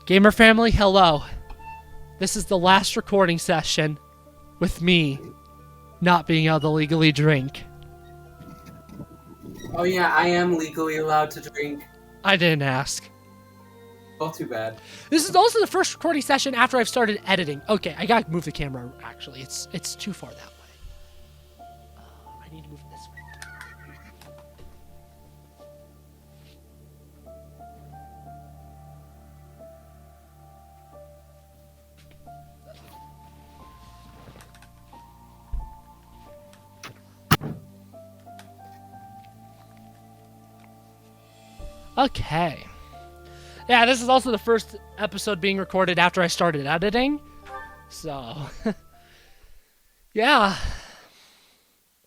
Gamer family, hello. This is the last recording session with me not being able to legally drink. Oh yeah, I am legally allowed to drink. I didn't ask. Oh, too bad. This is also the first recording session after I've started editing. Okay, I gotta move the camera, actually. It's too far that way. I need to move it this way. Okay. Yeah, this is also the first episode being recorded after I started editing. So, yeah.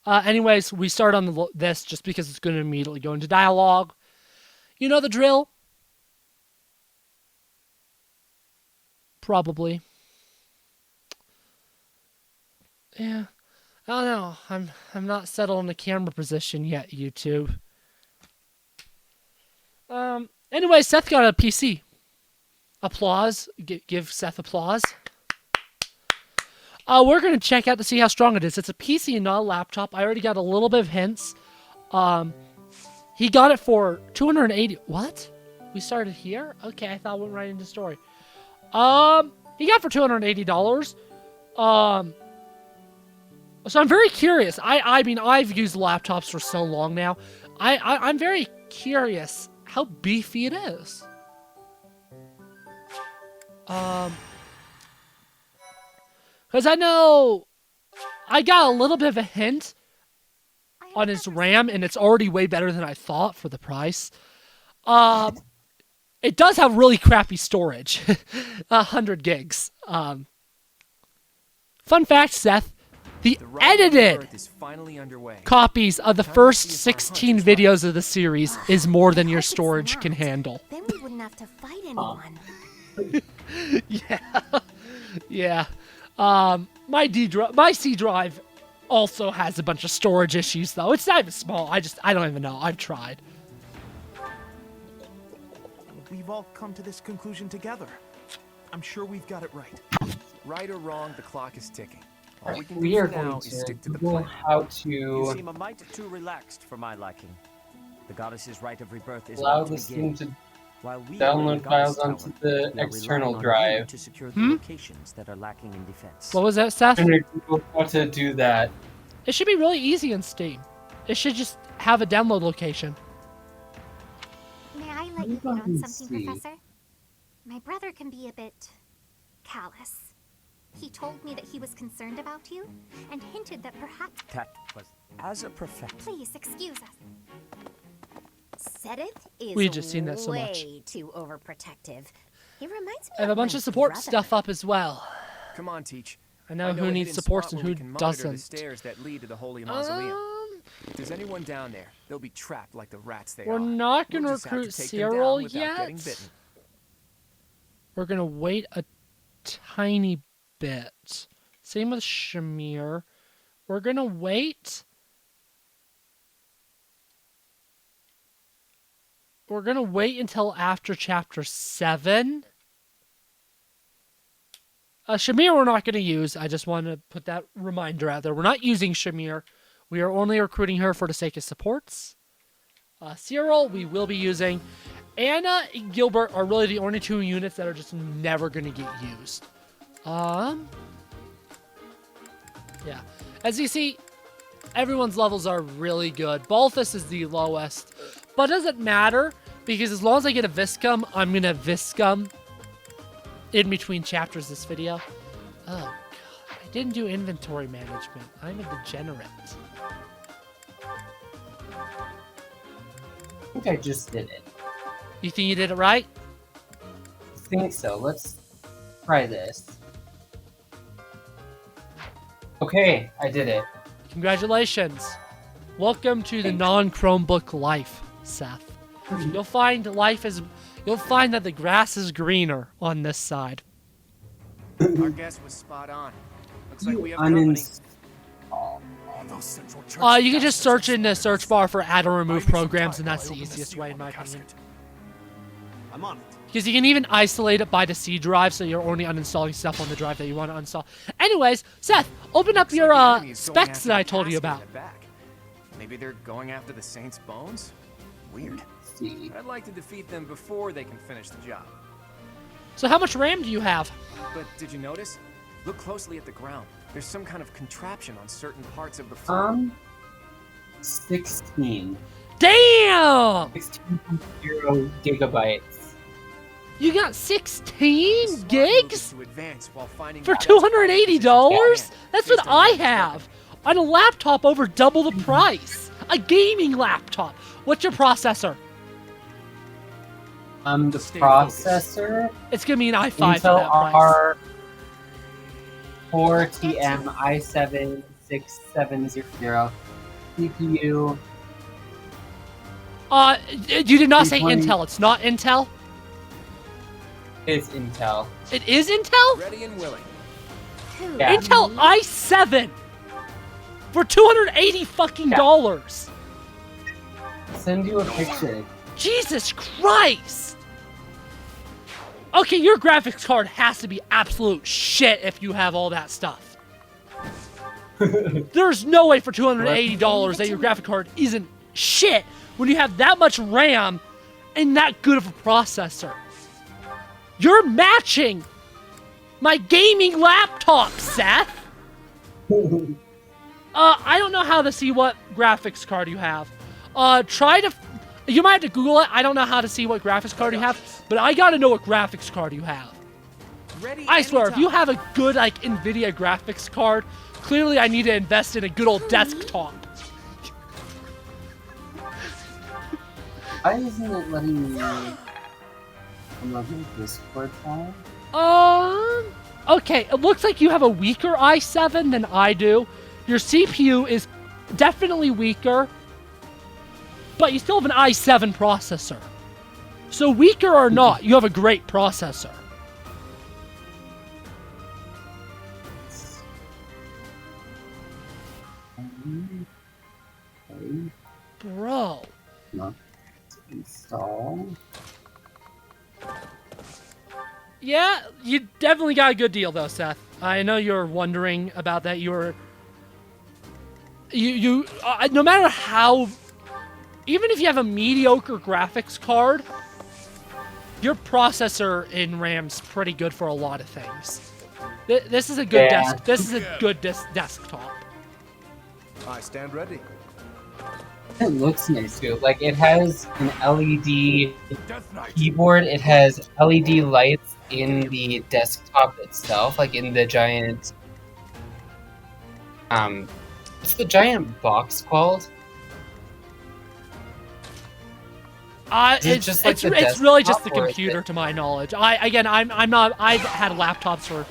Anyways, we start on this just because it's going to immediately go into dialogue. You know the drill? Probably. Yeah. I don't know. I'm not settled in the camera position yet, YouTube. Anyway, Seth got a PC. Applause. Give Seth applause. We're going to check out to see how strong it is. It's a PC and not a laptop. I already got a little bit of hints. He got it for 280. What? We started here? Okay, I thought I went right into story. He got it for $280. So I'm very curious. I mean, I've used laptops for so long now. I'm very curious how beefy it is. Because I know I got a little bit of a hint on his RAM, and it's already way better than I thought for the price. It does have really crappy storage, 100 gigs. Fun fact, Seth. The edited copies of the first 16 videos of the series is more than your storage can handle. Then we wouldn't have to fight anyone. Yeah. My C drive also has a bunch of storage issues, though. It's not even small. I don't even know. I've tried. We've all come to this conclusion together. I'm sure we've got it right. Right or wrong, the clock is ticking. We are going to Google how to You seem a mite too relaxed for my liking. The goddess's right of rebirth is allow about to this begin. thing to While we download files onto the external drive. To secure the locations that are lacking in defense. What was that, Seth? I'm going to Google how to do that. It should be really easy in Steam. It should just have a download location. May I let you in on something, Professor? My brother can be a bit callous. He told me that he was concerned about you and hinted that perhaps... That was as a professor. Please, excuse us. Seth is We've just seen that so much. way too overprotective. He reminds me I have a bunch of support stuff up as well. Come on, Teach. I know who needs support and who doesn't. The stairs that lead to the Holy Mausoleum. If there's anyone down there, they'll be trapped like the rats they are. We're not going to We'll just have recruit take them down Cyril without getting yet. bitten. We're going to wait a tiny bit. Same with Shamir. We're going to wait. We're going to wait until after Chapter 7. Shamir we're not going to use. I just want to put that reminder out there. We're not using Shamir. We are only recruiting her for the sake of supports. Cyril we will be using. Anna and Gilbert are really the only two units that are just never going to get used. Yeah. As you see, everyone's levels are really good. Balthus is the lowest. But it doesn't matter, because as long as I get a Viscum, I'm going to Viscum in between chapters this video. Oh, God. I didn't do inventory management. I'm a degenerate. I think I just did it. You think you did it right? I think so. Let's try this. Okay, I did it. Congratulations. Welcome to the non-Chromebook life, Seth. You'll find that the grass is greener on this side. Our guess was spot on. Looks like we have company. You can just search in the search bar for add or remove programs, and that's the easiest way, in my opinion. I'm on it. Because you can even isolate it by the C drive, so you're only uninstalling stuff on the drive that you want to uninstall. Anyways, Seth, open up your specs that I told you about. Maybe they're going after the Saint's bones? Weird. See. I'd like to defeat them before they can finish the job. So how much RAM do you have? But did you notice? Look closely at the ground. There's some kind of contraption on certain parts of the floor. 16. Damn! 16.0 gigabytes. You got 16 gigs? To advance while finding For the best $280? That's what based on I what have on a laptop over double the price. A gaming laptop. What's your processor? The processor, It's gonna be an i5 for Intel that price. R4 TM i7 6700 CPU. You did not say 320. Intel. It's not Intel. It's Intel. It is Intel. Ready and willing. Yeah. Intel i7 for $280 fucking dollars. Send you a picture. Jesus Christ. Okay, your graphics card has to be absolute shit if you have all that stuff. There's no way for $280 that your graphic card isn't shit when you have that much RAM and that good of a processor. You're matching my gaming laptop, Seth. I don't know how to see what graphics card you have. You might have to Google it. I don't know how to see what graphics card you have, but I gotta know what graphics card you have. Ready I swear, if anytime. you have a good, like, NVIDIA graphics card, clearly I need to invest in a good old desktop. Why isn't it letting me unlock my Discord file? Okay, it looks like you have a weaker i7 than I do. Your CPU is definitely weaker, but you still have an i7 processor. So weaker or not, you have a great processor. Okay, Bro. not install. Yeah, you definitely got a good deal though, Seth. I know you're wondering about that. No matter how, even if you have a mediocre graphics card, your processor in RAM's pretty good for a lot of things. This is a good Yeah. This is a good desktop. I stand ready. It looks nice too. Like it has an LED Death Knight. keyboard. It has LED lights in the desktop itself, like in the giant. What's the giant box called? Is it just like the It's really just the desktop, or is computer, it- to my knowledge. I'm not. I've had laptops for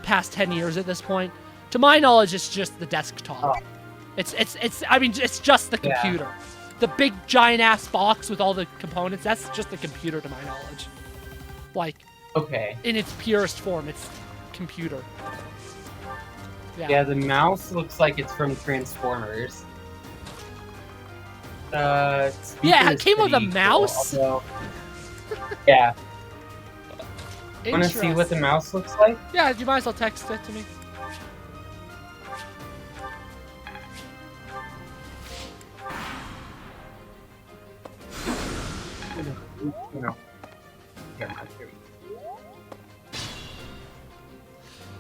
past 10 years at this point. To my knowledge, it's just the desktop. Oh. It's just the Yeah. computer. The big giant ass box with all the components, that's just the computer to my knowledge. Like, Okay. in its purest form, it's computer. Yeah, the mouse looks like it's from Transformers. Yeah, speaker it is came with a pretty mouse? Cool, although- yeah. Want to see what the Interesting. mouse looks like? Yeah, you might as well text it to me. No. Here, here.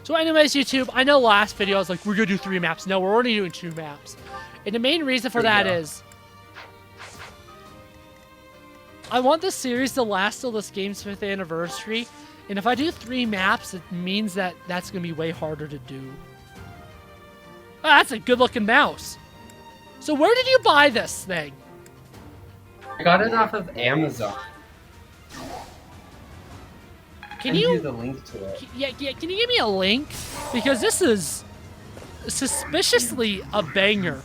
So anyways, YouTube, I know last video I was like, we're gonna do 3 maps. No, we're only doing 2 maps. And the main reason for that is I want this series to last till this game's 5th anniversary. And if I do 3 maps, it means that that's gonna be way harder to do. Oh, that's a good looking mouse. So where did you buy this thing? I got it off of Amazon. Can Send you the link to it? Yeah, can you give me a link? Because this is suspiciously a banger.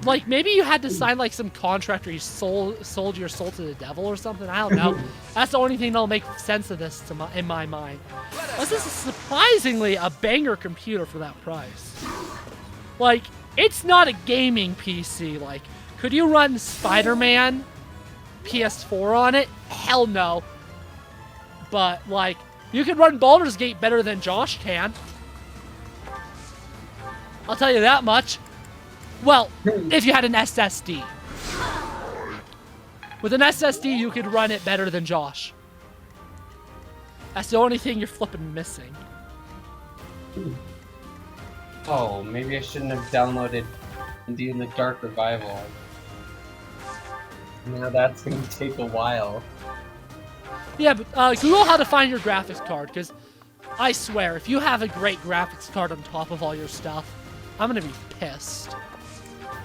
Like, maybe you had to sign, like, some contract or you sold your soul to the devil or something. I don't know. That's the only thing that'll make sense of this in my mind. This is surprisingly a banger computer for that price. Like, it's not a gaming PC. Like, could you run Spider-Man PS4 on it? Hell no. but like you can run Baldur's Gate better than Josh can. I'll tell you that much. Well, if you had an SSD. With an SSD, you could run it better than Josh. That's the only thing you're flipping missing. Oh, maybe I shouldn't have downloaded D&D in the Dark Revival. Now that's gonna take a while. Yeah, but Google how to find your graphics card, because I swear, if you have a great graphics card on top of all your stuff, I'm gonna be pissed.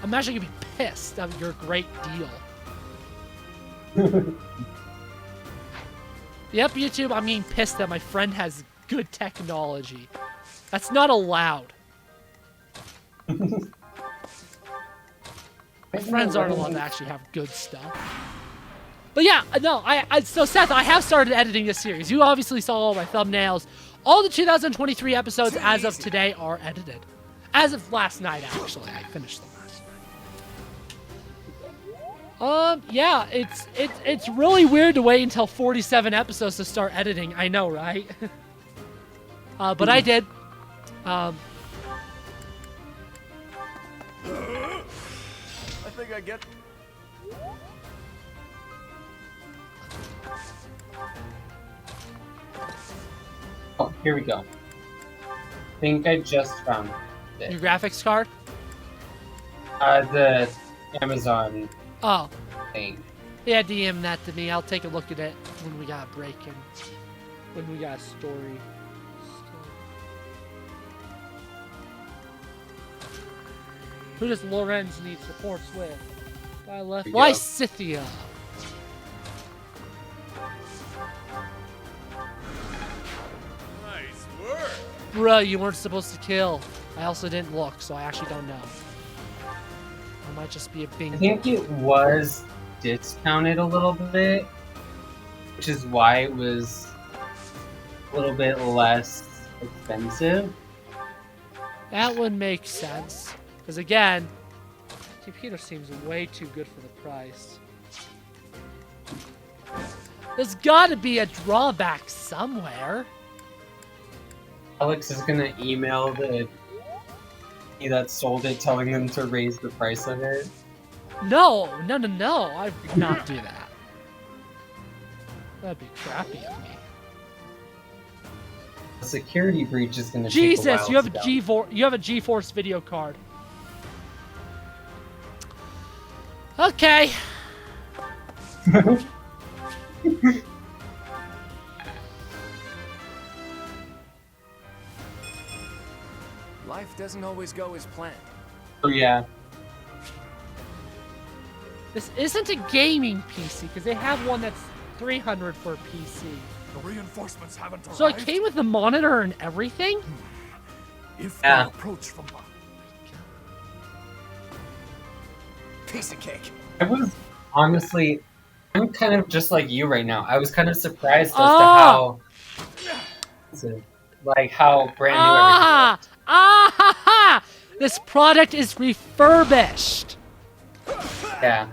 I'm actually gonna be pissed at your great deal. Yep, YouTube, I'm getting pissed that my friend has good technology. That's not allowed. My friends aren't allowed to actually have good stuff. But yeah, no, so Seth, I have started editing this series. You obviously saw all my thumbnails. All the 2023 episodes as of today are edited. As of last night, actually. I finished them last night. Yeah, it's really weird to wait until 47 episodes to start editing. I know, right? But I did. I think I get... Oh, here we go. I think I just found it. Your graphics card? The Amazon Oh. thing. Yeah, DM that to me. I'll take a look at it when we got a break and when we got a story. Who does Lorenz need supports with? Guy left. Here you Why go. Scythia? Nice work. Bruh, you weren't supposed to kill. I also didn't look, so I actually don't know. I might just be a bing. I think it was discounted a little bit, which is why it was a little bit less expensive. That would make sense. Because again, computer seems way too good for the price. There's gotta be a drawback somewhere. Alex is gonna email the he that sold it telling them to raise the price of it. No. I would not do that. That'd be crappy of me. The security breach is gonna take a Jesus, while you have a to GeForce video card. Okay. Life doesn't always go as planned. Oh yeah. This isn't a gaming PC because they have one that's 300 for a PC. The reinforcements haven't arrived. So it came with the monitor and everything? If Yeah. they approach from behind. Piece of cake. I was honestly, I'm kind of just like you right now. I was kind of surprised as to how, like how brand new everything was. Ha ha! This product is refurbished. Yeah.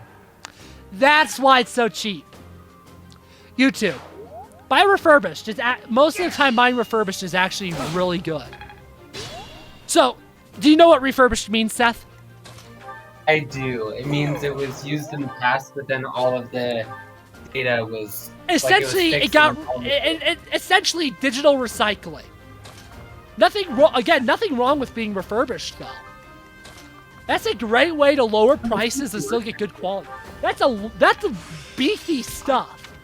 That's why it's so cheap. YouTube. Buy refurbished. Most of the time, buying refurbished is actually really good. So, do you know what refurbished means, Seth? I do. It means it was used in the past, but then all of the data was Essentially, like it got essentially digital recycling. Nothing wrong with being refurbished though. That's a great way to lower prices and still get good quality. That's a beefy stuff.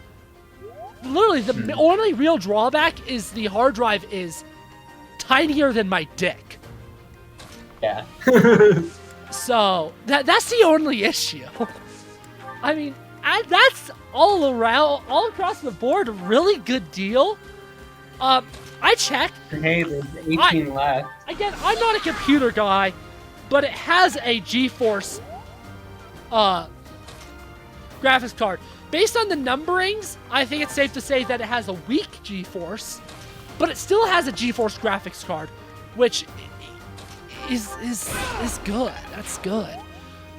Literally, the only real drawback is the hard drive is tinier than my dick. Yeah. So that's the only issue. I mean, that's all across the board, a really good deal. I checked. Hey, there's 18 left. Again, I'm not a computer guy, but it has a GeForce graphics card. Based on the numberings, I think it's safe to say that it has a weak GeForce, but it still has a GeForce graphics card, which is good. That's good.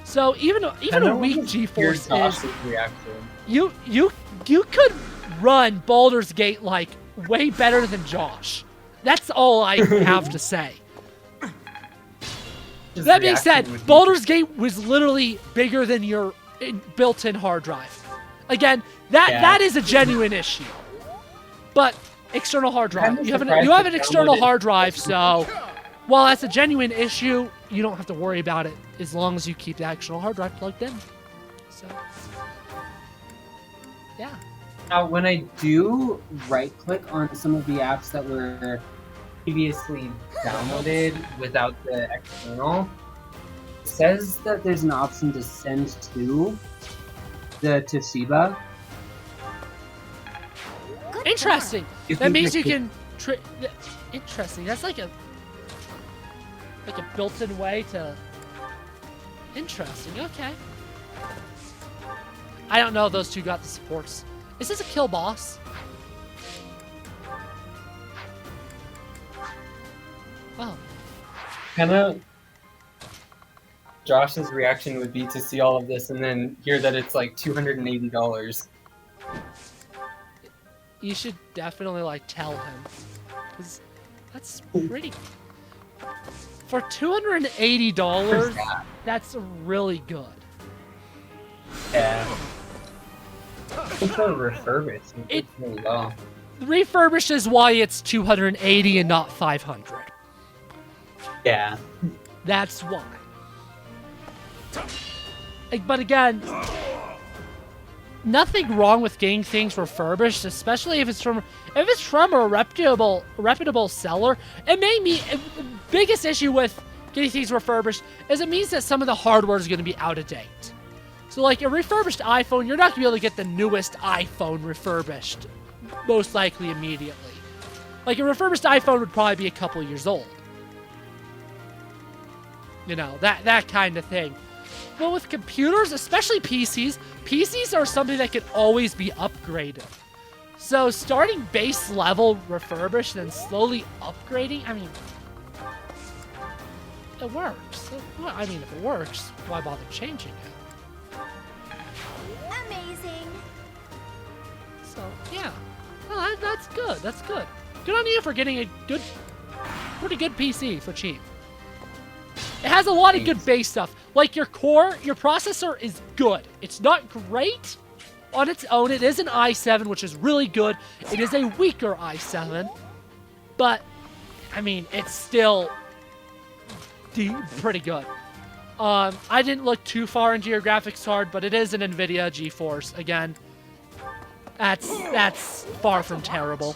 So even a weak GeForce is reaction. you could run Baldur's Gate like way better than Josh. That's all I have to say. His That being reaction said, would be- Baldur's Gate was literally bigger than your built-in hard drive. Again, that is a genuine issue. But external hard drive, I'm you have surprised an it external downloaded. hard drive, so while that's a genuine issue, you don't have to worry about it as long as you keep the external hard drive plugged in. So, yeah. Now, when I do right-click on some of the apps that were previously downloaded without the external, it says that there's an option to send to the Toshiba. Good Interesting. You That think means I you could- can. Interesting. That's like a built-in way to. Interesting. Okay. I don't know if those two got the supports. Is this a kill boss? Oh. Kind of. Josh's reaction would be to see all of this and then hear that it's like $280. You should definitely like tell him, because that's pretty. For $280, that's really good. Yeah. I think for refurbished, it's really well. Refurbished is why it's 280 and not 500. Yeah. That's why. But again, nothing wrong with getting things refurbished, especially if it's from a reputable seller. It may mean biggest issue with getting things refurbished is it means that some of the hardware is going to be out of date. So like a refurbished iPhone, you're not going to be able to get the newest iPhone refurbished, most likely immediately. Like a refurbished iPhone would probably be a couple years old. You know, that kind of thing. But with computers, especially PCs are something that can always be upgraded. So starting base level refurbished and slowly upgrading, I mean, it works. I mean, if it works, why bother changing it? Amazing. So, yeah. Oh, that's good. That's good. Good on you for getting a pretty good PC for cheap. It has a lot of good base stuff. Like your core, your processor is good. It's not great on its own. It is an i7, which is really good. It is a weaker i7. But, I mean, it's still pretty good. I didn't look too far into your graphics card, but it is an NVIDIA GeForce. Again, that's far from terrible.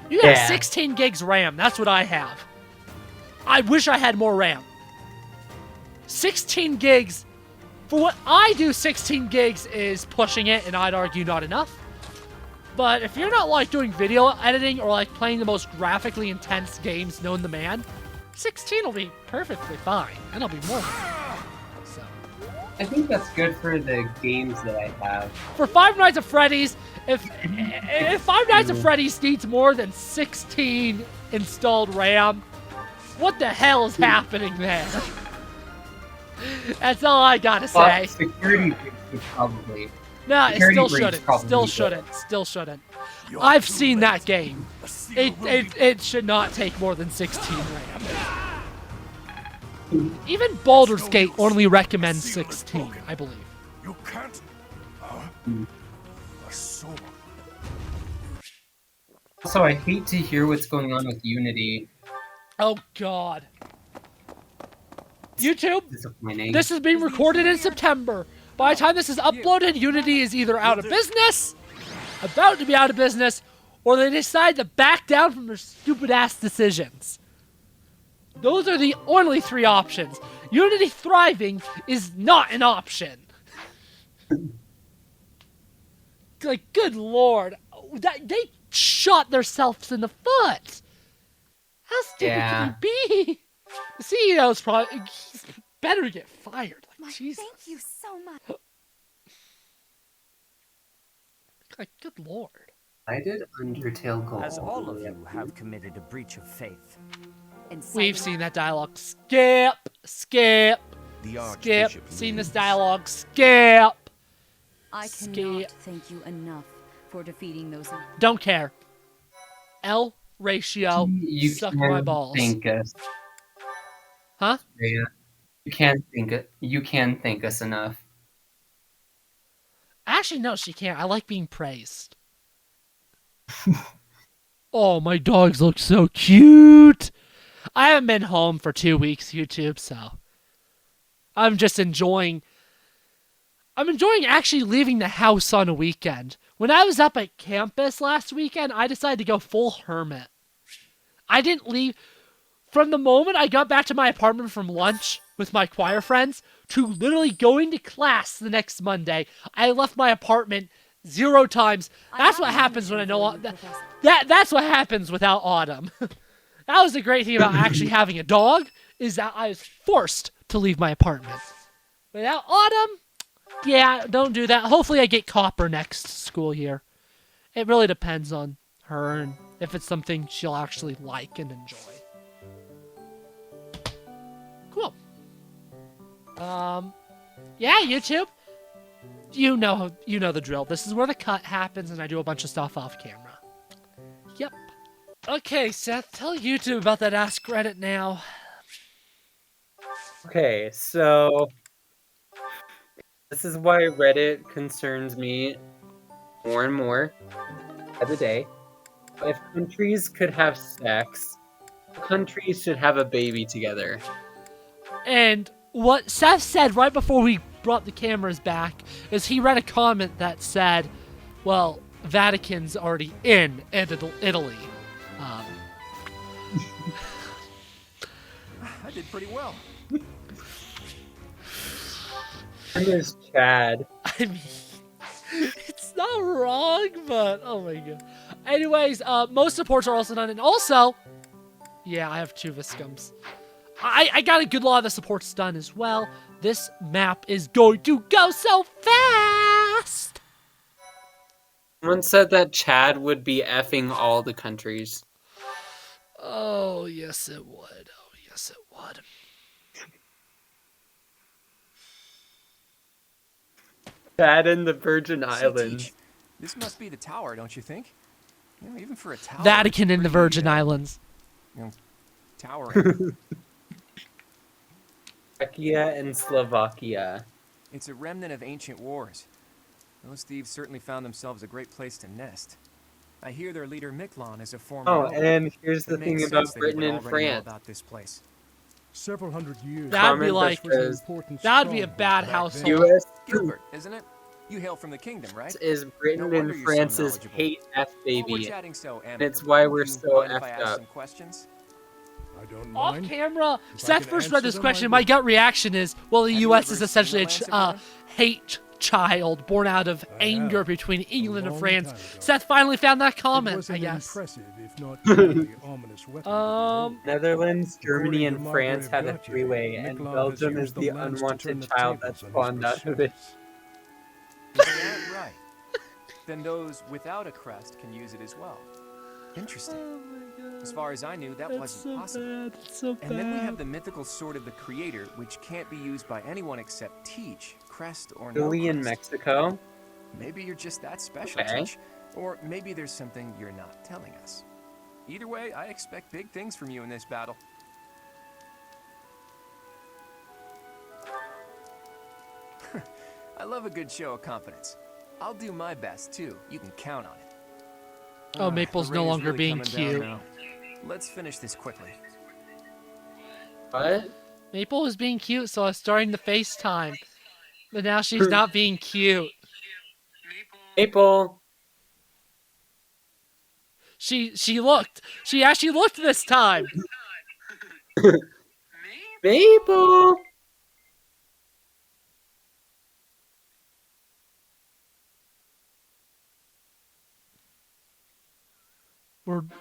You have 16 gigs RAM. That's what I have. I wish I had more RAM. 16 gigs. For what I do, 16 gigs is pushing it, and I'd argue not enough. But if you're not like doing video editing or like playing the most graphically intense games known to man, 16 will be perfectly fine, and it'll be more. So, I think that's good for the games that I have. for Five Nights at Freddy's, if Five Nights at Freddy's needs more than 16 installed RAM, what the hell is happening there? That's all I gotta say. Security fixes probably. No, it security still breach shouldn't. probably Still good. shouldn't. Still shouldn't. I've seen that game. It should not take more than 16 RAM. Even Baldur's Gate only recommends 16, I believe. You can't. A sword. Also, I hate to hear what's going on with Unity. Oh God. YouTube, Disappointing. this is being recorded in September. By the time this is uploaded, Unity is either out of business, about to be out of business, or they decide to back down from their stupid ass decisions. Those are the only three options. Unity thriving is not an option. Like, good lord. They shot themselves in the foot. How stupid can you be? The CEO's probably he's better get fired. Like, Why, Jesus. thank you so much. Like, good lord. I did Undertale Gold. As all of you have committed a breach of faith. We've seen that dialogue. Skip. Skip. The Skip. Archbishop Seen this lives. dialogue. Skip. I Skip. cannot thank you enough for defeating those. Don't care. L ratio. You Suck can my balls. thank us. Huh? Yeah. You can thank it. You can thank us enough. Actually, no, she can't. I like being praised. Oh, my dogs look so cute. I haven't been home for 2 weeks, YouTube, so I'm just enjoying. I'm enjoying actually leaving the house on a weekend. When I was up at campus last weekend, I decided to go full hermit. I didn't leave. From the moment I got back to my apartment from lunch with my choir friends to literally going to class the next Monday, I left my apartment 0 times. That's what happens when I know that's what happens without Autumn. That was the great thing about actually having a dog, is that I was forced to leave my apartment. Without Autumn, yeah, don't do that. Hopefully I get Copper next school year. It really depends on her and if it's something she'll actually like and enjoy. Cool. Yeah, YouTube. You know the drill. This is where the cut happens and I do a bunch of stuff off camera. Yep. Okay, Seth, tell YouTube about that Ask Reddit now. Okay, so this is why Reddit concerns me more and more by the day. If countries could have sex, countries should have a baby together. And what Seth said right before we brought the cameras back is he read a comment that said, well, Vatican's already in Italy. I did pretty well. And there's Chad. I mean, it's not wrong, but oh my god. Anyways, most supports are also done, and also, yeah, I have 2 Viscums. I got a good lot of the supports done as well. This map is going to go so fast! Someone said that Chad would be effing all the countries. Oh, yes it would. Oh, yes it would. Chad and the Virgin Say, Islands. Teach, this must be the tower, don't you think? You know, even for a tower. Vatican it's in the pretty, Virgin Islands. You know, towering. Czechia and Slovakia. It's a remnant of ancient wars. Those thieves certainly found themselves a great place to nest. I hear their leader Miklon is a former. Oh, noble. and here's the It thing makes about sense that he Britain would and already know France. about this place. Several hundred years. That'd be Comment like, that says that'd be a bad household. U.S. Gilbert, isn't it? You hail from the kingdom, right? is Britain No wonder and you're so France's knowledgeable. hate F While we're baby. chatting so And it's why we're amicably, so mind if I effed ask up. some questions? I don't Off mind. camera, If I Seth can first read answer this them, question. I My will. gut reaction is, well, the Have you U.S. ever is seen essentially a a Lancet runner? hate child born out of I anger have. between England and long France. time ago. Seth finally found that It comment, was I an guess. impressive, if not totally ominous weapon. Netherlands, Germany, According and to France Margaret have a Gautier, three-way, and Miklon Belgium has is used the lance to turn unwanted the child that tables on his spawned out of it. pursuits. Is that right? Then those without a crest can use it as well. Interesting. As far as I knew, that wasn't possible. It's so And then we have the mythical sword of the creator, which can't be used by anyone except Teach, crest or no Chile and crest. Mexico. Maybe you're just that special, Okay. Teach. Or maybe there's something you're not telling us. Either way, I expect big things from you in this battle. I love a good show of confidence. I'll do my best, too. You can count on it. Oh, Maple's the no rain is longer really being coming down cute. now. Let's finish this quickly. What? Maple was being cute, so I was starting the FaceTime. But now she's not being cute. Maple. She looked. She actually looked this time. Maple.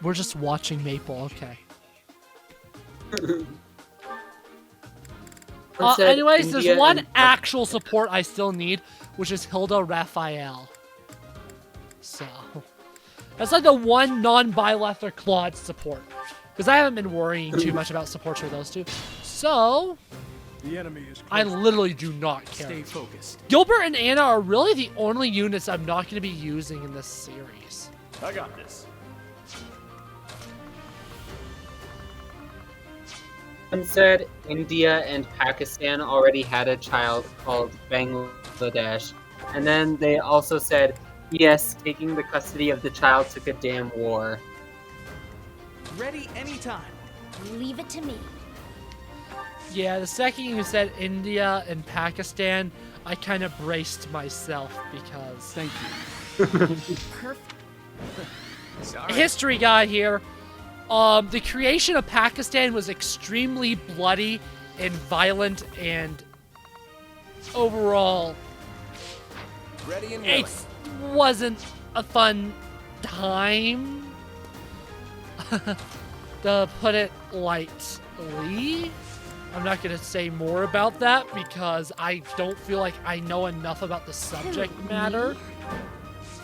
We're just watching Maple, okay. Said Anyways, India there's one and- actual support I still need, which is Hilda Raphael. So, that's like the one non-Byleth Claude support. Because I haven't been worrying too much about supports for those two. So, The enemy is I close. literally do not care. Stay focused. Gilbert and Anna are really the only units I'm not going to be using in this series. I got this. One said India and Pakistan already had a child called Bangladesh. And then they also said, yes, taking the custody of the child took a damn war. Ready anytime. Leave it to me. Yeah, the second you said India and Pakistan, I kind of braced myself because... Thank you. Perfect. Sorry. History guy here. The creation of Pakistan was extremely bloody and violent and overall Ready and willing. it wasn't a fun time to put it lightly. I'm not going to say more about that because I don't feel like I know enough about the subject matter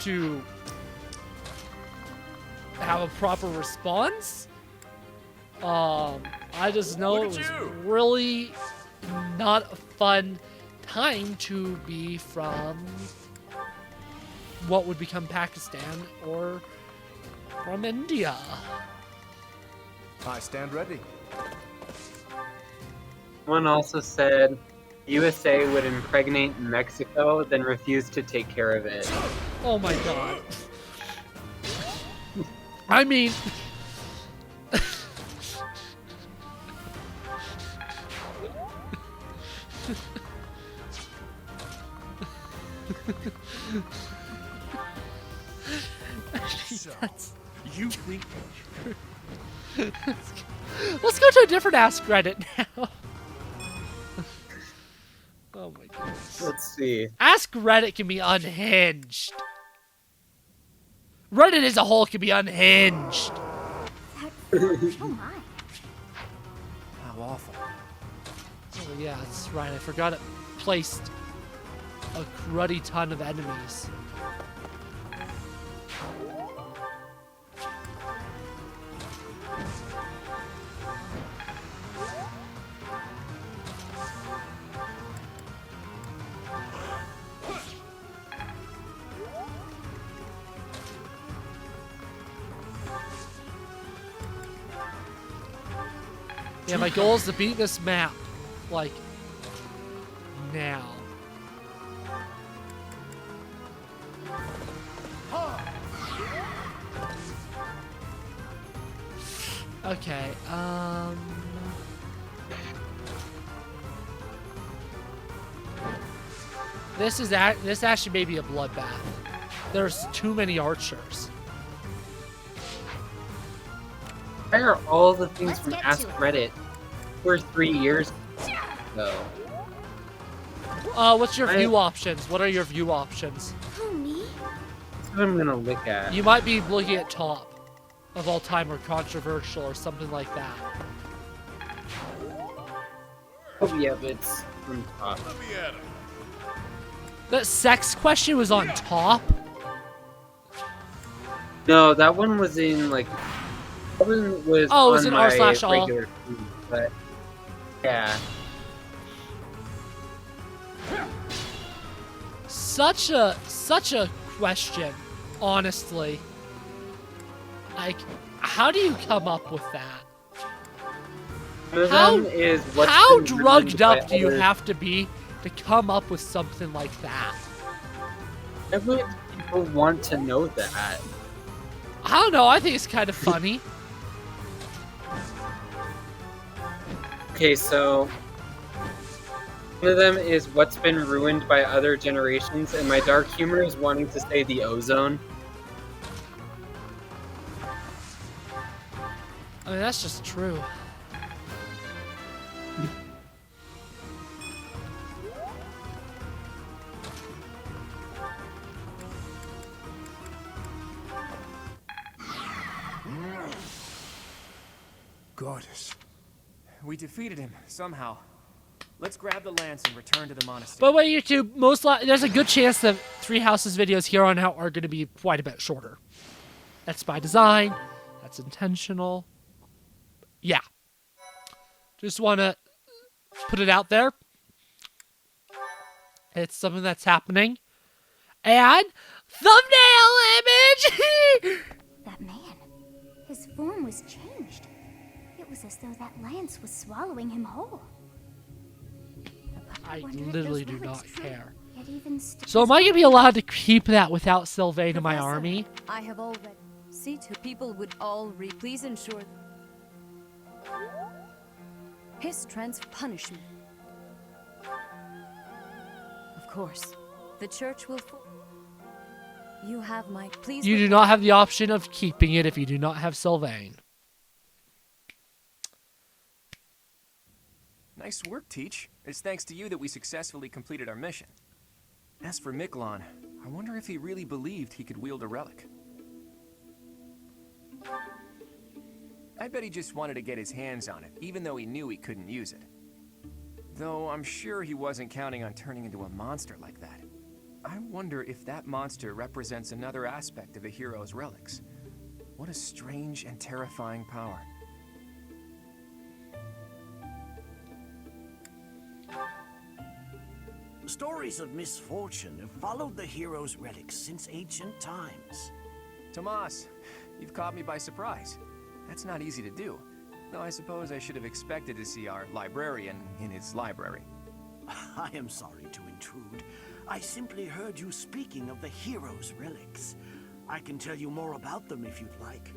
to have a proper response. I just know it Look was at you. really not a fun time to be from what would become Pakistan or from India. I stand ready. One also said USA would impregnate Mexico, then refuse to take care of it. Oh my god. I mean... So, you think Let's go to a different Ask Reddit now. Oh my goodness. Let's see. Ask Reddit can be unhinged. Reddit as a whole can be unhinged. Oh my. How awful. Oh yeah, that's right. I forgot it placed a cruddy ton of enemies. Yeah, my goal is to beat this map, like, now. Okay, this actually may be a bloodbath. There's too many archers. Why are all the things Let's from get Ask to it. Reddit 2 or 3 years ago? What's your view options? What are your view options? Who, me? That's what I'm gonna look at. You might be looking at top of all time or controversial or something like that. Oh yeah, but it's from top. The sex question was on top? No, that one was in like. That one was Oh, it was on in my r/all. regular feed, but yeah. Such a question, honestly. Like, how do you come up with that? One of How- them is what's How been drugged ruined by up do you other- have to be to come up with something like that? Why would people want to know that? I don't know, I think it's kind of funny. Okay, so one of them is what's been ruined by other generations, and my dark humor is wanting to say the ozone. I mean, that's just true. Goddess. We defeated him, somehow. Let's grab the lance and return to the monastery. But wait, YouTube, there's a good chance that Three Houses videos here on out are going to be quite a bit shorter. That's by design. That's intentional. Yeah. Just want to put it out there. It's something that's happening. And thumbnail image! That man, his form was changed. It was as though that lance was swallowing him whole. I wonder if literally those do relics not true. care. Yet even So am I going to be allowed to keep that without Sylvain in my Professor, army? I have already. See to people would all please ensure his punishment. Of course, the church will. You have my please. You do not have the option of keeping it if you do not have Sylvain. Nice work, Teach. It's thanks to you that we successfully completed our mission. As for Miklon, I wonder if he really believed he could wield a relic. I bet he just wanted to get his hands on it, even though he knew he couldn't use it. Though I'm sure he wasn't counting on turning into a monster like that. I wonder if that monster represents another aspect of the hero's relics. What a strange and terrifying power. Stories of misfortune have followed the hero's relics since ancient times. Tomas, you've caught me by surprise. That's not easy to do. Though I suppose I should have expected to see our librarian in his library. I am sorry to intrude. I simply heard you speaking of the hero's relics. I can tell you more about them if you'd like.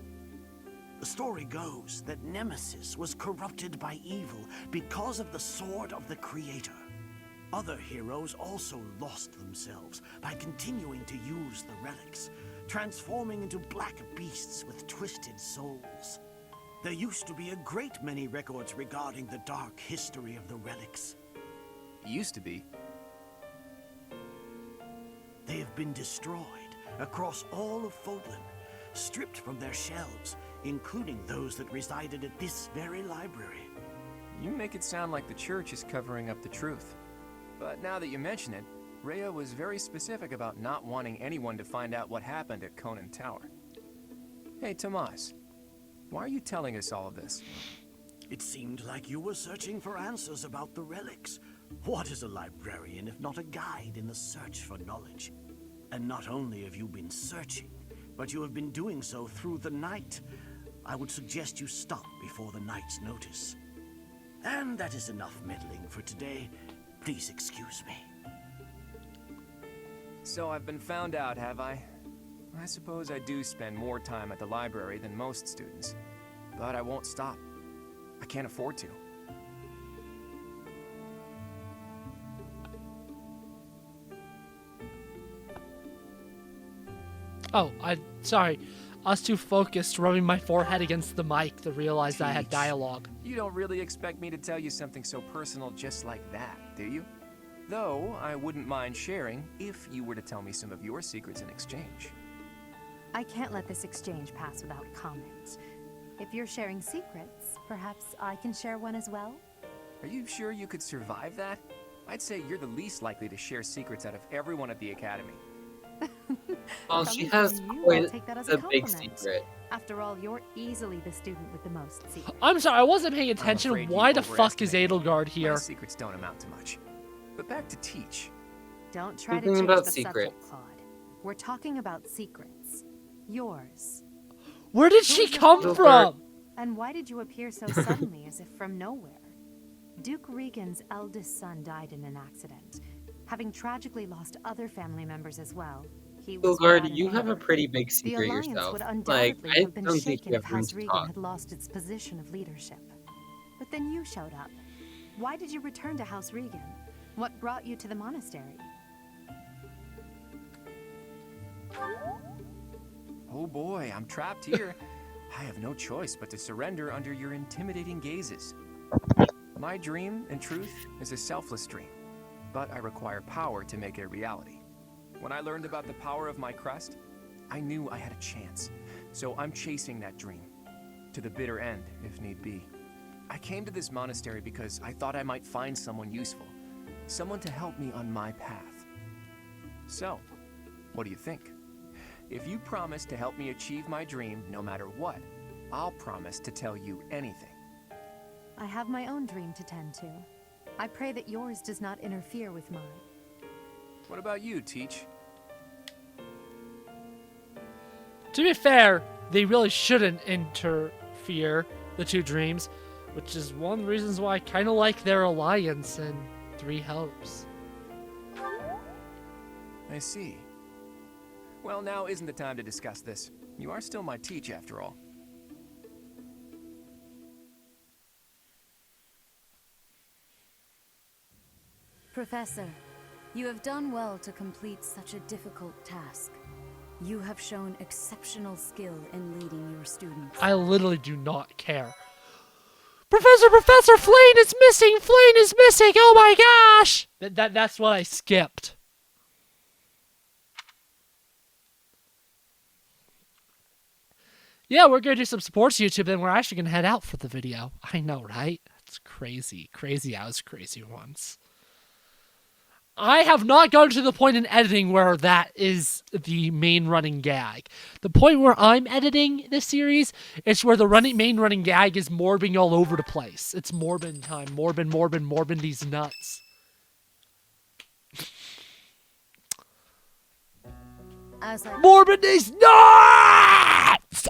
The story goes that Nemesis was corrupted by evil because of the sword of the Creator. Other heroes also lost themselves by continuing to use the relics, transforming into black beasts with twisted souls. There used to be a great many records regarding the dark history of the relics. Used to be. They have been destroyed across all of Fodlan, stripped from their shelves, including those that resided at this very library. You make it sound like the church is covering up the truth. But now that you mention it, Rhea was very specific about not wanting anyone to find out what happened at Conan Tower. Hey, Tomas, why are you telling us all of this? It seemed like you were searching for answers about the relics. What is a librarian if not a guide in the search for knowledge? And not only have you been searching, but you have been doing so through the night. I would suggest you stop before the night's notice. And that is enough meddling for today. Please excuse me. So I've been found out, have I? I suppose I do spend more time at the library than most students. But I won't stop. I can't afford to. Oh, sorry. I was too focused rubbing my forehead against the mic to realize I had Teach. dialogue. You don't really expect me to tell you something so personal just like that, do you? Though, I wouldn't mind sharing if you were to tell me some of your secrets in exchange. I can't let this exchange pass without comment. If you're sharing secrets, perhaps I can share one as well? Are you sure you could survive that? I'd say you're the least likely to share secrets out of everyone at the academy. Well, she Coming has from you, quite I'll take that as a big compliment. secret. After all, you're easily the student with the most secrets. I'm sorry, I wasn't paying I'm attention. afraid you Why the fuck is overestimate me. Edelgard My here? secrets don't amount to much. But back to Teach. Don't try to Something change about the secrets. subject, Claude. We're talking about secrets. Yours. Where did she Who's your come Edelgard? from? And why did you appear so suddenly as if from nowhere? Duke Regan's eldest son died in an accident. Having tragically lost other family members as well, he was Edelgard, without an you have a heir. pretty big The secret alliance yourself. would Like, undoubtedly I have been don't think shaken you if have room House to Regan talk. had lost its position of leadership. But then you showed up. Why did you return to House Regan? What brought you to the monastery? Oh boy, I'm trapped here. I have no choice but to surrender under your intimidating gazes. My dream, in truth, is a selfless dream, but I require power to make it a reality. When I learned about the power of my crest, I knew I had a chance, so I'm chasing that dream, to the bitter end, if need be. I came to this monastery because I thought I might find someone useful, someone to help me on my path. So, what do you think? If you promise to help me achieve my dream no matter what, I'll promise to tell you anything. I have my own dream to tend to. I pray that yours does not interfere with mine. What about you, Teach? To be fair, they really shouldn't interfere, the two dreams, which is one of the reasons why I kind of like their alliance in Three Hopes. I see. Well, now isn't the time to discuss this. You are still my Teach, after all. Professor, you have done well to complete such a difficult task. You have shown exceptional skill in leading your students. I literally do not care. Professor, Flame is missing! Flame is missing! Oh my gosh! That's what I skipped. Yeah, we're gonna do some sports YouTube, then we're actually gonna head out for the video. I know, right? That's crazy. Crazy hours, crazy ones. I have not gotten to the point in editing where that is the main running gag. The point where I'm editing this series is where the main running gag is morbing all over the place. It's Morbin time. Morbin these nuts. Morbin these nuts!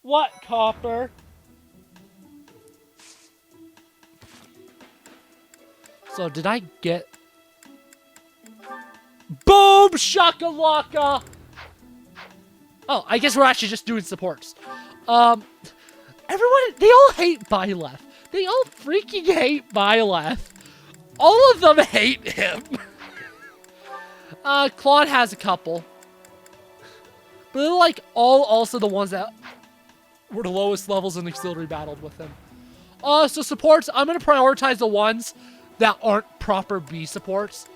What, Copper? So did I get... Boom! Shakalaka! Oh, I guess we're actually just doing supports. Everyone, they all hate Byleth. They all freaking hate Byleth. All of them hate him. Claude has a couple. But they're like all also the ones that were the lowest levels in auxiliary battled with him. So supports, I'm going to prioritize the ones that aren't proper B supports.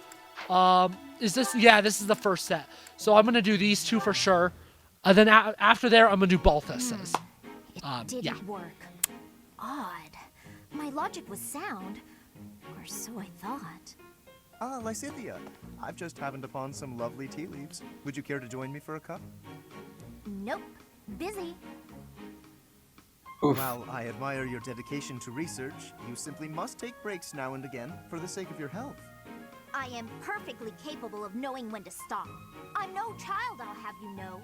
Is this? Yeah, this is the first set. So I'm gonna do these two for sure. And then after there, I'm gonna do Balthus's. It didn't work. Odd. My logic was sound, or so I thought. Ah, Lysithea. I've just happened upon some lovely tea leaves. Would you care to join me for a cup? Nope. Busy. While I admire your dedication to research, you simply must take breaks now and again for the sake of your health. I am perfectly capable of knowing when to stop. I'm no child, I'll have you know.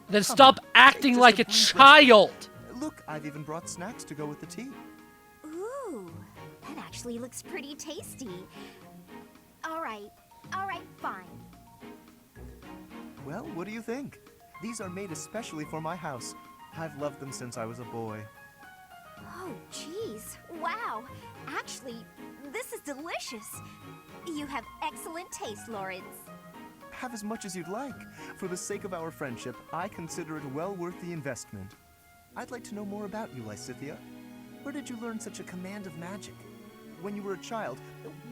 Then stop acting like a child! Look, I've even brought snacks to go with the tea. Ooh, that actually looks pretty tasty. All right, fine. Well, what do you think? These are made especially for my house. I've loved them since I was a boy. Oh, jeez. Wow. Actually, this is delicious. You have excellent taste, Lawrence. Have as much as you'd like. For the sake of our friendship, I consider it well worth the investment. I'd like to know more about you, Lysithea. Where did you learn such a command of magic? When you were a child,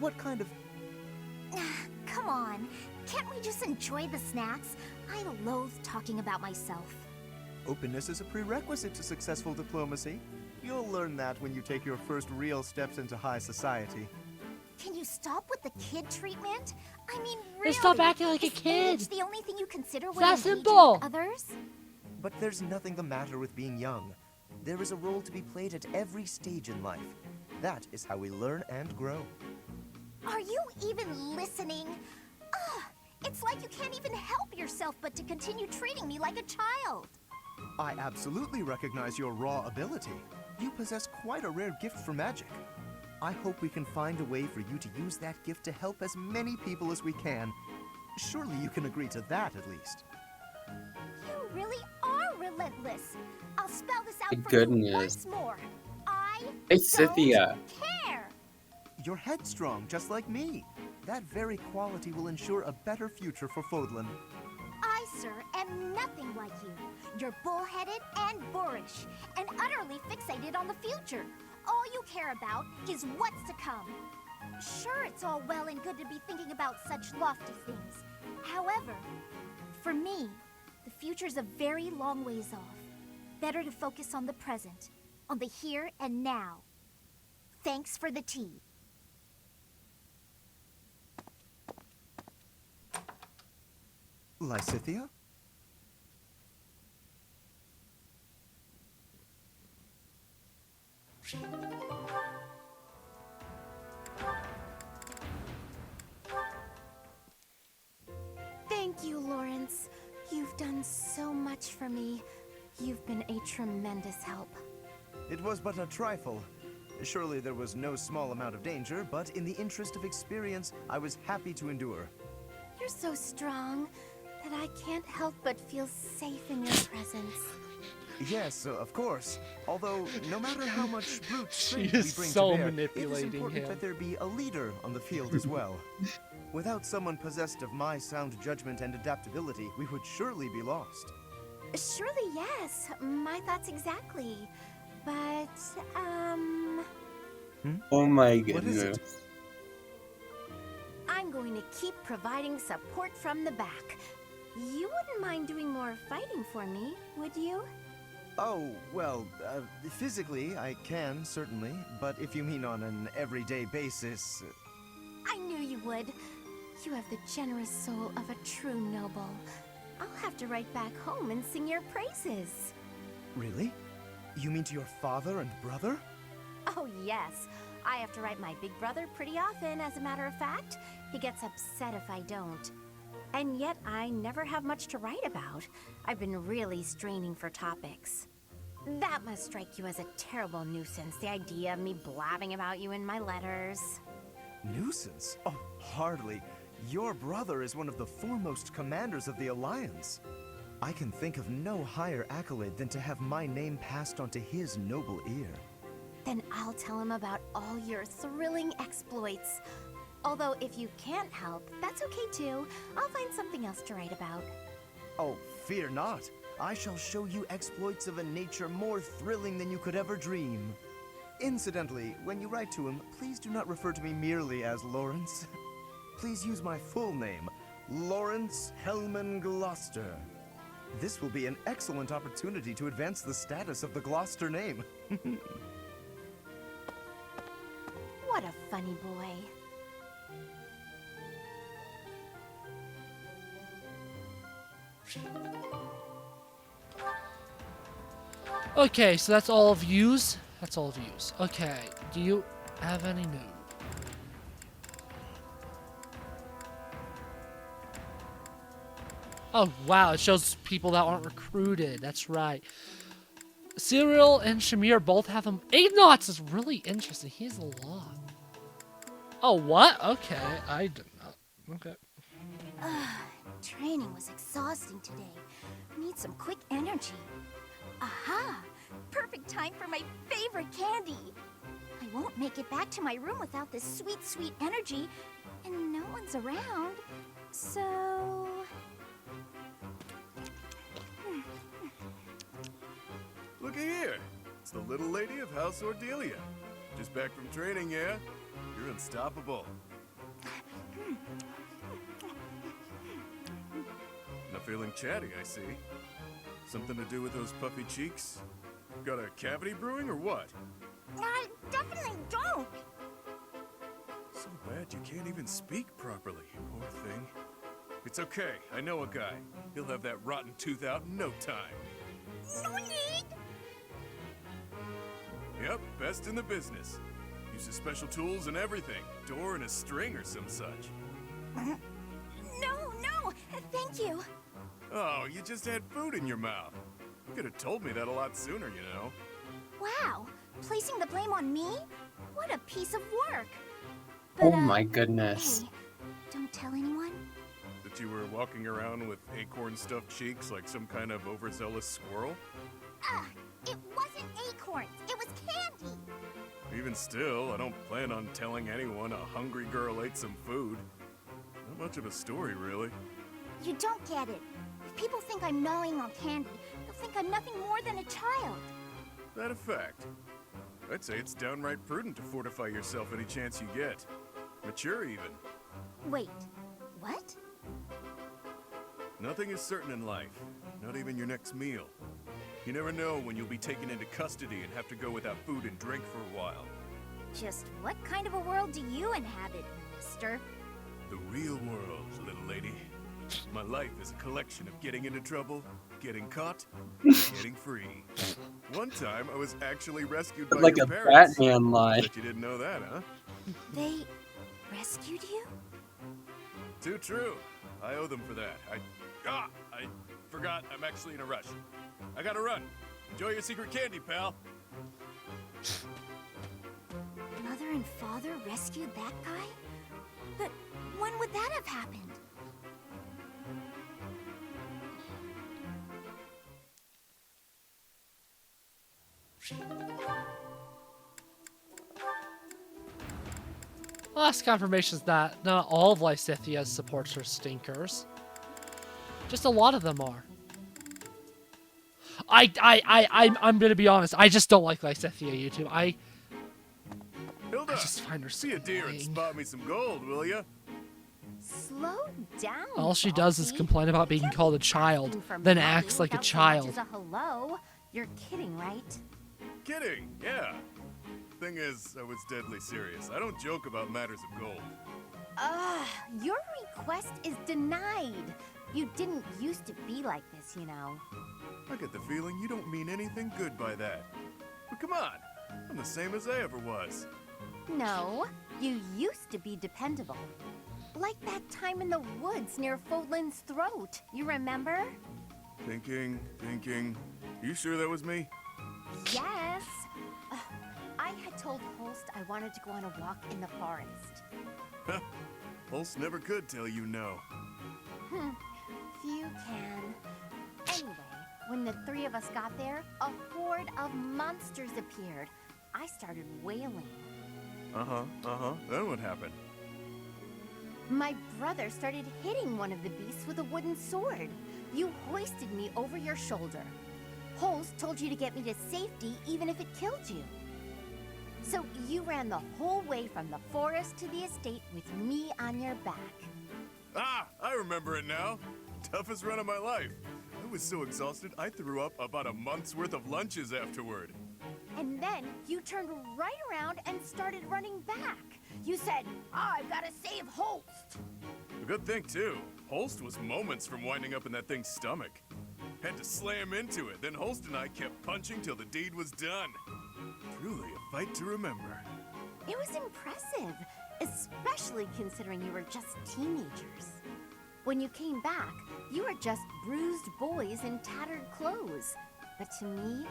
what kind of... Come on. Can't we just enjoy the snacks? I loathe talking about myself. Openness is a prerequisite to successful diplomacy. You'll learn that when you take your first real steps into high society. Can you stop with the kid treatment? I mean, really? Stop acting like a Is kid. age the only thing you consider when That's engaging simple. with others? But there's nothing the matter with being young. There is a role to be played at every stage in life. That is how we learn and grow. Are you even listening? Ugh, it's like you can't even help yourself but to continue treating me like a child. I absolutely recognize your raw ability. You possess quite a rare gift for magic. I hope we can find a way for you to use that gift to help as many people as we can. Surely you can agree to that at least. You really are relentless. I'll spell this out for Goodness. you once more. I Hey, Scythia. don't care. You're headstrong, just like me. That very quality will ensure a better future for Fodlan. I, sir, am nothing like you. You're bullheaded and boorish, and utterly fixated on the future. All you care about is what's to come. Sure, it's all well and good to be thinking about such lofty things. However, for me, the future's a very long ways off. Better to focus on the present, on the here and now. Thanks for the tea. Lysithea? Thank you, Lawrence. You've done so much for me. You've been a tremendous help. It was but a trifle. Surely there was no small amount of danger, but in the interest of experience, I was happy to endure. You're so strong that I can't help but feel safe in your presence. Yes, of course. Although, no matter how much brute She strength we is bring so to bear, it is manipulating important him. that there be a leader on the field as well. Without someone possessed of my sound judgment and adaptability, we would surely be lost. Surely, yes. My thoughts exactly. But, Oh my What is it? goodness. I'm going to keep providing support from the back. You wouldn't mind doing more fighting for me, would you? Oh, well, physically I can, certainly. But if you mean on an everyday basis... I knew you would. You have the generous soul of a true noble. I'll have to write back home and sing your praises. Really? You mean to your father and brother? Oh, yes. I have to write my big brother pretty often, as a matter of fact. He gets upset if I don't. And yet, I never have much to write about. I've been really straining for topics. That must strike you as a terrible nuisance, the idea of me blabbing about you in my letters. Nuisance? Oh, hardly. Your brother is one of the foremost commanders of the Alliance. I can think of no higher accolade than to have my name passed on to his noble ear. Then I'll tell him about all your thrilling exploits. Although if you can't help, that's okay too. I'll find something else to write about. Oh, fear not. I shall show you exploits of a nature more thrilling than you could ever dream. Incidentally, when you write to him, please do not refer to me merely as Lawrence. Please use my full name, Lawrence Hellman Gloucester. This will be an excellent opportunity to advance the status of the Gloucester name. What a funny boy. Okay, so that's all of yous. That's all of yous. Okay, do you have any news? Oh, wow, it shows people that aren't recruited. That's right. Cyril and Shamir both have them. 8 knots is really interesting. He has a lot. Oh, what? Okay, I did not. Okay. Training was exhausting today. Need some quick energy. Aha! Perfect time for my favorite candy. I won't make it back to my room without this sweet, sweet energy, and no one's around. So... Looky here. It's the little lady of House Ordelia. Just back from training, yeah? You're unstoppable. Not feeling chatty, I see. Something to do with those puffy cheeks? Got a cavity brewing or what? I definitely don't. So bad you can't even speak properly, poor thing. It's okay, I know a guy. He'll have that rotten tooth out in no time. No need. Yep, best in the business. Uses special tools and everything. Door and a string or some such. No, thank you. Oh, you just had food in your mouth. You could have told me that a lot sooner, you know. Wow, placing the blame on me? What a piece of work. Oh my goodness. Hey, don't tell anyone. That you were walking around with acorn-stuffed cheeks like some kind of overzealous squirrel? It wasn't acorns, it was candy. Even still, I don't plan on telling anyone a hungry girl ate some food. Not much of a story, really. You don't get it. If people think I'm gnawing on candy, they'll think I'm nothing more than a child. That a fact? I'd say it's downright prudent to fortify yourself any chance you get. Mature, even. Wait, what? Nothing is certain in life, not even your next meal. You never know when you'll be taken into custody and have to go without food and drink for a while. Just what kind of a world do you inhabit, mister? The real world, little lady. My life is a collection of getting into trouble, getting caught, and getting free. One time, I was actually rescued by Like your a parents. Batman lie. Bet you didn't know that, huh? They rescued you? Too true. I owe them for that. I forgot I'm actually in a rush. I gotta run. Enjoy your secret candy, pal. Mother and father rescued that guy? But when would that have happened? Last confirmation is that not all of Lysithia's supports are stinkers. Just a lot of them are. I'm gonna be honest. I just don't like Lysithia YouTube. Hilda, I just find her so see a deer and annoying. spot me some gold, will ya? Slow down. All she does is Balky. complain about being called a child, Asking for then money acts like a without so child. much as a hello. You're kidding, right? Kidding, yeah. Thing is, I was deadly serious. I don't joke about matters of gold. Your request is denied. You didn't used to be like this, you know. I get the feeling you don't mean anything good by that. But come on, I'm the same as I ever was. No, you used to be dependable. Like that time in the woods near Fodlan's throat. You remember? Thinking. You sure that was me? Yes. I had told Holst I wanted to go on a walk in the forest. Holst never could tell you no. Few can. Anyway, when the three of us got there, a horde of monsters appeared. I started wailing. Then what happened? My brother started hitting one of the beasts with a wooden sword. You hoisted me over your shoulder. Holst told you to get me to safety even if it killed you. So you ran the whole way from the forest to the estate with me on your back. I remember it now. Toughest run of my life. I was so exhausted I threw up about a month's worth of lunches afterward. And then you turned right around and started running back. You said, I've got to save Holst. A good thing, too. Holst was moments from winding up in that thing's stomach. Had to slam into it, then Holst and I kept punching till the deed was done. Truly a fight to remember. It was impressive, especially considering you were just teenagers. When you came back, you were just bruised boys in tattered clothes. But to me,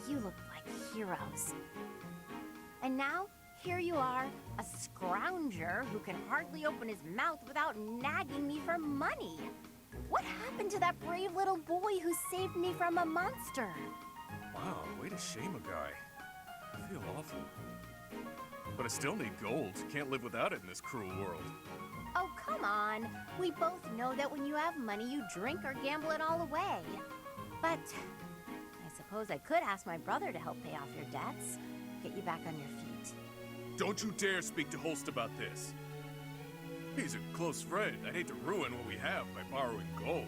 you looked like heroes. And now, here you are, a scrounger who can hardly open his mouth without nagging me for money. What happened to that brave little boy who saved me from a monster? Wow, way to shame a guy. I feel awful. But I still need gold. Can't live without it in this cruel world. Oh, come on. We both know that when you have money, you drink or gamble it all away. But I suppose I could ask my brother to help pay off your debts, get you back on your feet. Don't you dare speak to Holst about this. He's a close friend. I hate to ruin what we have by borrowing gold.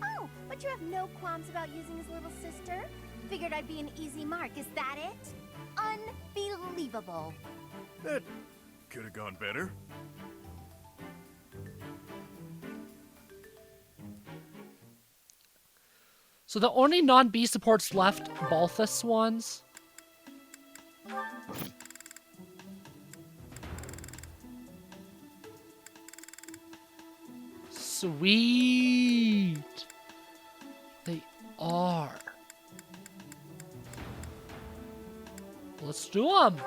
Oh, but you have no qualms about using his little sister? Figured I'd be an easy mark, is that it? Unbelievable. That could have gone better. So the only non-B supports left, Balthus ones. Sweet. They are. Let's do them.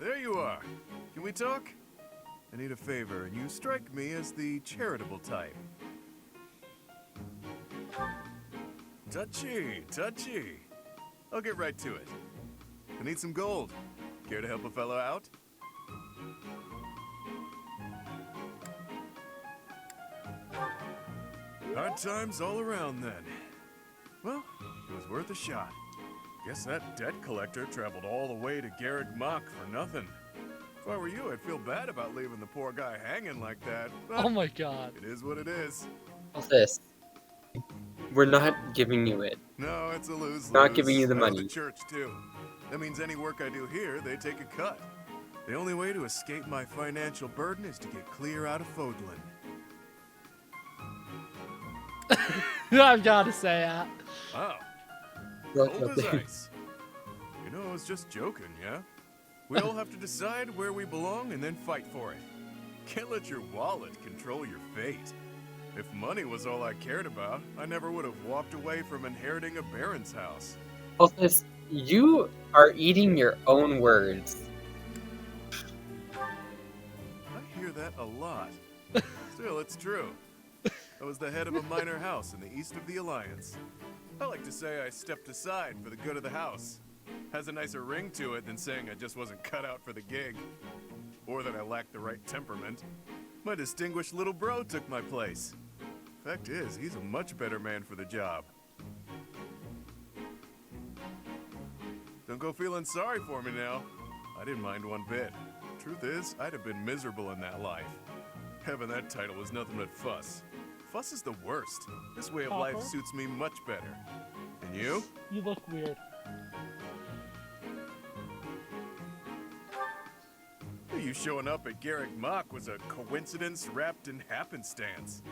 There you are. Can we talk? I need a favor, and you strike me as the charitable type. Touchy. I'll get right to it. I need some gold. Care to help a fellow out? Hard times all around then. Well, it was worth a shot. Guess that debt collector traveled all the way to Garreg Mach for nothing. If I were you, I'd feel bad about leaving the poor guy hanging like that. But Oh my god. it is what it is. What's this? We're not giving you it. No, it's a lose-lose. Not giving you the I owe money. the church, too. That means any work I do here, they take a cut. The only way to escape my financial burden is to get clear out of Fodlan. I've got to say that. Wow. Look Cold up as there. ice. You know, I was just joking, yeah? We all have to decide where we belong and then fight for it. Can't let your wallet control your fate. If money was all I cared about, I never would have walked away from inheriting a baron's house. Balthus, you are eating your own words. I hear that a lot. Still, it's true. I was the head of a minor house in the east of the Alliance. I like to say I stepped aside for the good of the house. Has a nicer ring to it than saying I just wasn't cut out for the gig. Or that I lacked the right temperament. My distinguished little bro took my place. Fact is, he's a much better man for the job. Don't go feeling sorry for me now. I didn't mind one bit. Truth is, I'd have been miserable in that life. Having that title was nothing but fuss. Fuss is the worst. This way of life suits me much better. And you? You look weird. You showing up at Garrick Mach was a coincidence wrapped in happenstance.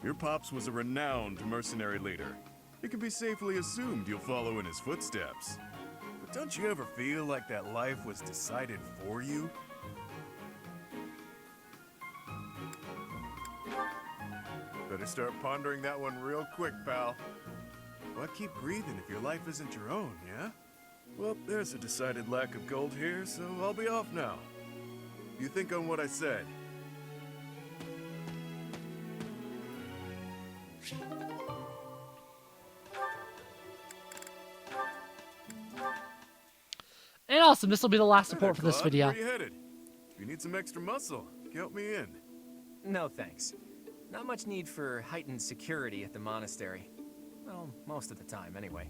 Your pops was a renowned mercenary leader. It can be safely assumed you'll follow in his footsteps. But don't you ever feel like that life was decided for you? Better start pondering that one real quick, pal. Why keep breathing if your life isn't your own, yeah? Well, there's a decided lack of gold here, so I'll be off now. You think on what I said. And awesome, this will be the last Hey support there, for this Claude. video. Where you headed? If you need some extra muscle, count me in. No thanks. Not much need for heightened security at the monastery. Well, most of the time, anyway.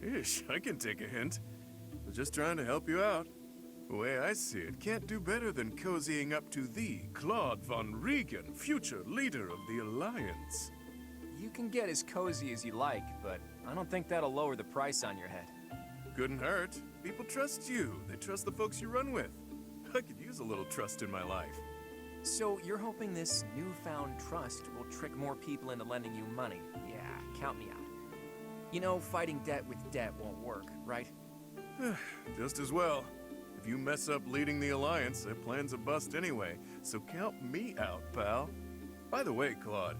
Ish, I can take a hint. I was just trying to help you out. The way I see it, can't do better than cozying up to thee, Claude von Regan, future leader of the Alliance. You can get as cozy as you like, but I don't think that'll lower the price on your head. Couldn't hurt. People trust you. They trust the folks you run with. I could use a little trust in my life. So you're hoping this newfound trust will trick more people into lending you money? Yeah, count me out. You know, fighting debt with debt won't work, right? Just as well. If you mess up leading the Alliance, their plan's a bust anyway, so count me out, pal. By the way, Claude,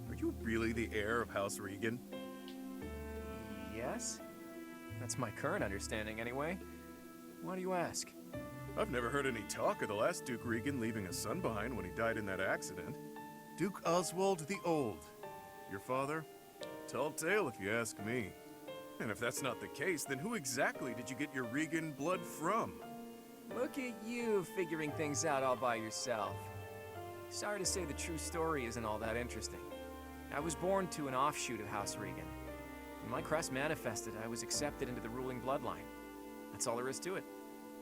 are you really the heir of House Regan? Yes? That's my current understanding, anyway. Why do you ask? I've never heard any talk of the last Duke Regan leaving a son behind when he died in that accident. Duke Oswald the Old. Your father? Tall tale if you ask me. And if that's not the case, then who exactly did you get your Regan blood from? Look at you figuring things out all by yourself. Sorry to say the true story isn't all that interesting. I was born to an offshoot of House Regan. When my crest manifested, I was accepted into the ruling bloodline. That's all there is to it.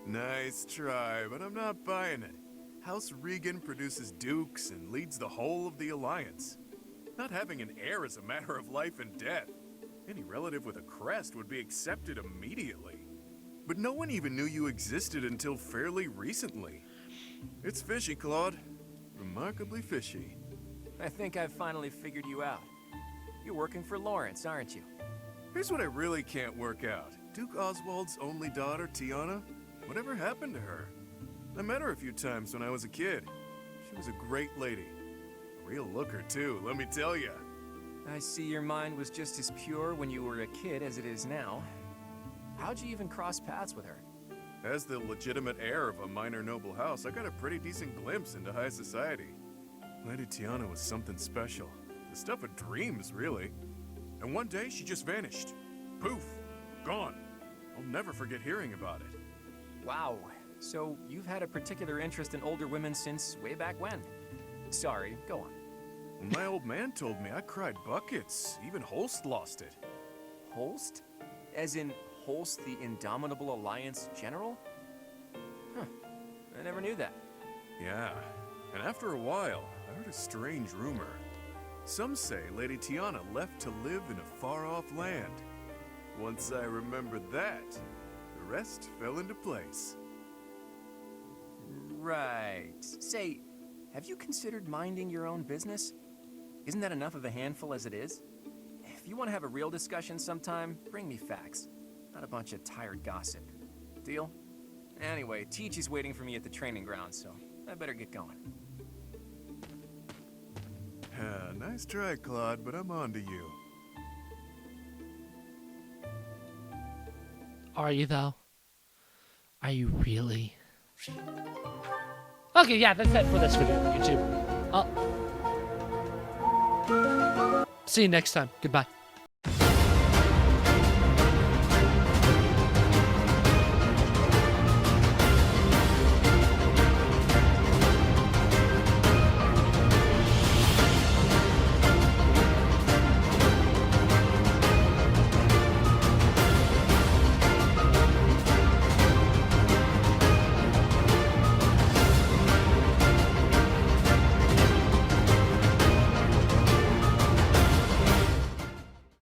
Nice try, but I'm not buying it. House Regan produces dukes and leads the whole of the Alliance. Not having an heir is a matter of life and death. Any relative with a crest would be accepted immediately. But no one even knew you existed until fairly recently. It's fishy, Claude. Remarkably fishy. I think I've finally figured you out. You're working for Lawrence, aren't you? Here's what I really can't work out. Duke Oswald's only daughter, Tiana, whatever happened to her? I met her a few times when I was a kid. She was a great lady. A real looker, too, let me tell ya. I see your mind was just as pure when you were a kid as it is now. How'd you even cross paths with her? As the legitimate heir of a minor noble house, I got a pretty decent glimpse into high society. Lady Tiana was something special. The stuff of dreams, really. And one day, she just vanished. Poof! Gone. I'll never forget hearing about it. Wow. So you've had a particular interest in older women since way back when. Sorry, go on. My old man told me I cried buckets. Even Holst lost it. Holst? As in Holst the Indomitable Alliance General? Huh. I never knew that. Yeah. And after a while, I heard a strange rumor. Some say Lady Tiana left to live in a far-off land. Once I remembered that, the rest fell into place. Right. Say, have you considered minding your own business? Isn't that enough of a handful as it is? If you want to have a real discussion sometime, bring me facts, not a bunch of tired gossip. Deal? Anyway, Teach is waiting for me at the training ground, so I better get going. Nice try, Claude, but I'm on to you. Are you, though? Are you really? Okay, yeah, that's it for this video, YouTube. See you next time. Goodbye.